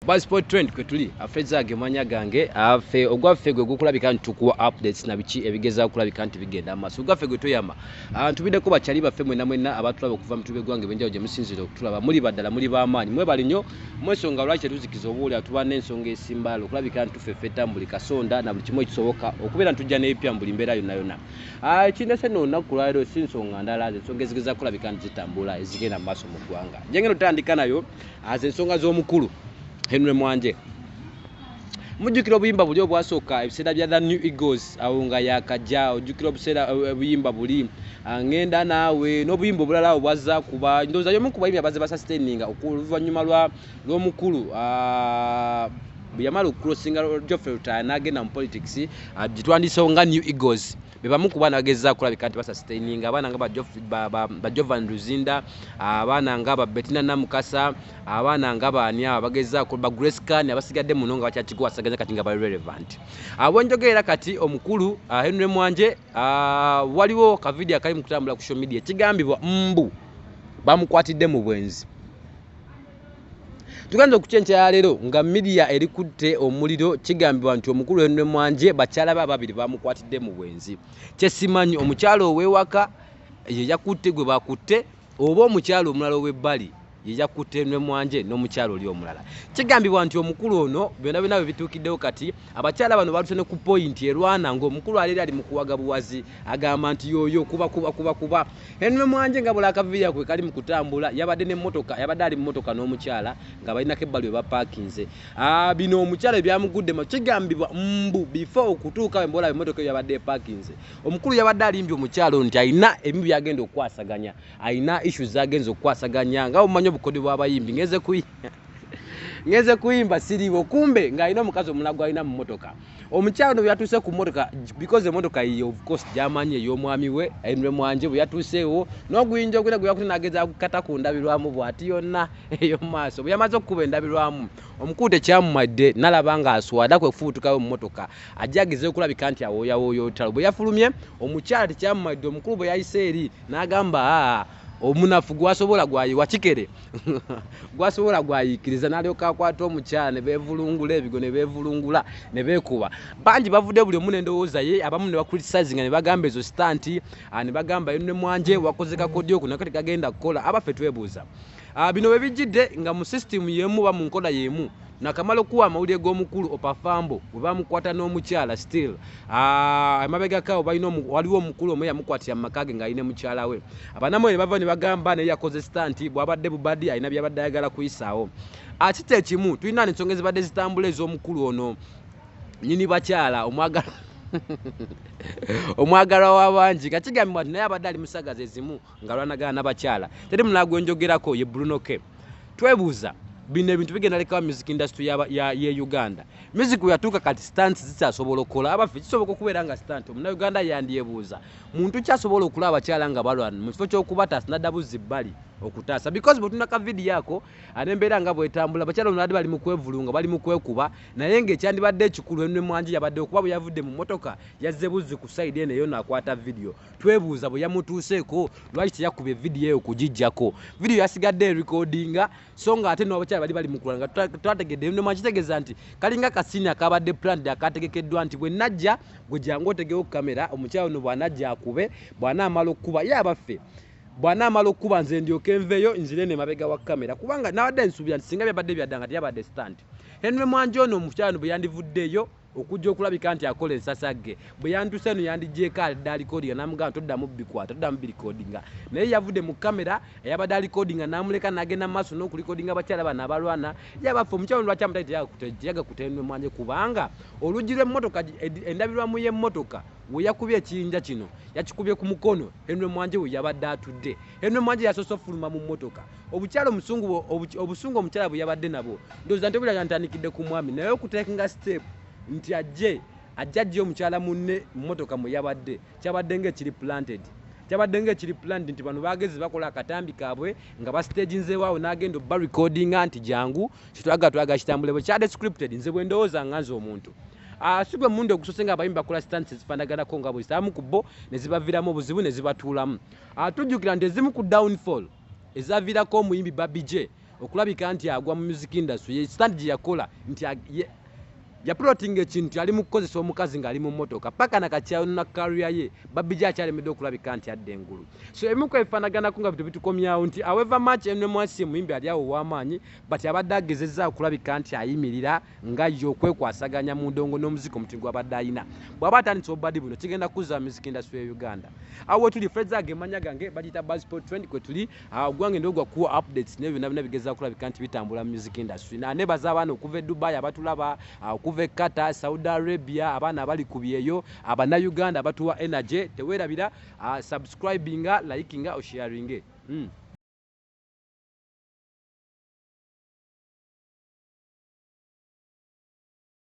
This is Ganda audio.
Passport trend kwetuli afezage manya gange afe ogwaffe gwe gukulabika ntukuwa updates na bichi ebigeza okulabika nti bigenda amaso ogwaffe gwe toyama ntubideko bachali baffe mwena abatulaba okuva mutube gwange benjawo gye musinzire okutulaba muli badala muli baamaanyi mwebali nnyo mwesonga lwaki tuzikiza obuuli atuba n'ensonga esimbalo okulabika ntufeffe tambuli kasonda na buli kimu ekisoboka okubeera ntujja n'ebipya mbuli mbeera yonna kindese nno olunaku lwaleero si nsonga ndala ensonga ezigeza kulabika nti zitambula ezigenda mu maaso mu ggwanga njengeno tutandika nayo ensonga z'omukulu Henry Mwanje mujukira obuyimba buli obwasooka ebiseera bya the New Eagles awo nga yakajja ojukira obuyimba buli ngenda naawe n'obuyimba obulala obwazza kuba ndowooza y'omu ku bayimbi abazze basustaininga oluvannyuma lw'omukulu bwe yamala okucrossinga Geoffrey Rutaya n'agenda mu politics gitwandisewo nga New Eagles bebamu ku baana bagezza kulabika nti basustaininga abaana nga ba Jovan Luzinda abaana nga ba Bettina Namukasa abaana nga baani aba bagezza ku ba Grace Khan abasigadde muno nga bakyakigwasaganya kati nga bali relevant abonjogerera kati omukulu Henry Mwanje waliwo ka video akali mu kutambula ku social media kigambibwa bamukwatidde mu Bwenzi tuganza okucyencha ya leero nga media erikutte omuliro kigambibwa nti omukulu Henry Mwanje bakyala babiri bamukwatidde mu Bwenzi kyesimanyi omukyalo ow'ewaka ye yakutte gwe bakutte oba omukyalo omulala ow'ebbali ye yakutte Henry Mwanje n'omukyalo oli omulala kigambibwa nti omukulu ono byonna bwe bituukiddewo kati abakyala bano baluse ne ku point erwana ng'omukulu aleero ali mu kuwaga buwazi agamba nti yooyo kuba Henry Mwanje nga buli akaviira kwe kali mu kutambula yabadde ali mu mmotoka n'omukyala nga balinako ebbali we bapaakinze bino omukyala ebyamuguddemu kigambibwa before okutuuka embola emmotoka eyo yabadde epaakinze omukulu yabadde alimbye omukyalo nti alina ebimu byagenda okukwasaganya alina issues zagenza okukwasaganya nga omumanyi obukodi bw'abayimbi ngeze kuyimba siribo kumbe ng'alina omukazi omulago alina mu mmotoka omukyalo bwe yatuuse ku mmotoka because emmotoka ye of course gy'amanyi ey'omwami we Henry Mwanje bwe yatuuseewo n'oguyinja ogwira gwe yakuti n'ageza kukata ku ndabirwamu bw'ati yonna ey'omumaaso bwe yamaze okukuba endabirwamu omukulu tekyamumadde n'alaba ng'aswada kwe kufubutukayo mu mmotoka ajja ageze okulabika nti awooyawooya olutalo bwe yafulumye omukyala tekyamumadde omukulu bwe yayise eri n'agamba omunafu gwasobola gwayiwa kikere gwasobola gwayikiriza n'alyoka akwata omukyala ne beevulungula ebigo ne beevulungula ne beekuba bangi bavudde buli omu n'endowooza ye abamu ne bacriticinga ne bagamba ezo stanti ne bagamba Henry Mwanje wakoze kakodyo kuno kati kagenda kukola abaffe twebuuza bino bwe bijjidde nga mu system y'emu ba mu nkola y'emu nakamala okuwa amawulire g'omukulu opafambo bwe bamukwata n'omukyala still amabega kawo waliwo omukulu omu yamukwatira mu maka ge ng'alina mukyala we abanamu ne bava ne bagamba naye yakoze stanti bw'abadde bubaddi alina byabadde ayagala kuyisaawo kiti ekimu tulina n'ensonga ezibadde zitambula ez'omukulu ono nyini bakyala omwagalwa w'abangi nga kigambibwa nti naye abadde ali musagazi ezimu nga lwanagana n'abakyala teri mulala gwenjogerako ye Bruno K twebuuza bino ebintu bigenda lekawo music industry ya Uganda music yatuuka kati stunts zikyasobola okukola abaffe kisoboka okubeera nga stunt omunnauganda yandyebuuza muntu kyasobola okulaba abakyala nga balwana mu kifo ky'okubataasa n'addabuzi bbali okutaasa because bwetuna ka video yako anembeera nga bwetambula abakyala onadde bali mu kwevulunga bali mu kwekuba naye ng'ekyandibadde ekikulu Henry Mwanje yabadde okuba bwe yavudde mu mmotoka yazze buzzi ku side eno eyo n'akwata video twebuuza bwe yamutuuseeko lwaki teyakubye video eyo kugijjako video yasigadde recordinga so nga ate n'abakyala bali mu kulwana nga twategedde Henry Mwanje kitegeeza nti kalinga kasini akabadde planned akategekeddwa nti bwe najja gwe jangu otegewo kamera omukyala ono bw'anajja akube bw'anaamala okukuba ye abaffe bw'anaamala okuba nze ndyoke nveeyo nzire ne mabega wa kamera kubanga nabadde nsuubira nti singa byabadde byaddanga teyabadde stand Henry Mwanje ono omukyala bwe yandivuddeeyo okujja okulabika nti akola ensasagge bwe yantuse eno yandigyeko adde alikodinga n'amugamba toddamu bikwata toddamu birikodinga naye yavudde mu kamera eyabadde alikodinga n'amuleka n'agenda mu maaso n'okulikodinga abakyala bano abalwana yabaffe omukyala lwaki amutali teyaga Henry Mwanje kubanga oluggi lw'emmotoka endabirwamu y'emmotoka we yakubye ekiyinja kino yakikubye ku mukono Henry Mwanje we yabadde atudde Henry Mwanje yasoose ofuluma mu mmotoka obukyala obusungu omukyala bwe yabadde nabo ndowooza nti obulala ntandikidde ku mwami naye okuteekinga step nti ajja omukyala munne mmotoka mwe yabadde kyabadde ng'ekiri planted nti bano bagezi bakola akatambi kaabwe nga bastaginzeewaawo n'agenda obba recordinga nti jangu kitwaga kitambule bwe kyadde scripted nze bwe ndowooza nga nze omuntu si gwe mundi ogusose nga abayimbi bakola stunts ezifaanaganako nga bwe zitaamu ku bo ne zibaviiramu obuzibu ne zibatuulamu tujjukira nti ezimu ku downfall ezaviirako omuyimbi Babije okulabika nti agwa mu music industry ye stand gye yakola nti yaplotinga ekintu ali mu kukozesa omukazi ng'ali mu mmotoka paka nakakyawo na career ye babijja akyalemedde okulabika nti adde engulu so ebimu ku ebifaanaganako nga bitukomyawo nti however much enne Mwanje muyimbi ali awo ow'amaanyi but abadde agezezza okulabika nti ayimirira nga ye okwekwasaganya mu ndongo n'omuziki omutindo gw'abadde ayina bw'aba atandise obubadi buno kigenda kuzza music industry ya Uganda awo tuli Freds agemanya gange bagiyita Buzzsport Trend kwe tuli gwange ndogwa kuwa updates n'ebyo byonna bigeza okulabika nti bitambula mu music industry nebaza abaana okuva e Dubai abatulaba kuva Qatar, Saudi Arabia, abana abali kubyeyo, abana Uganda abatuwa energy, tewerabira subscribinga, likinga, sharinga.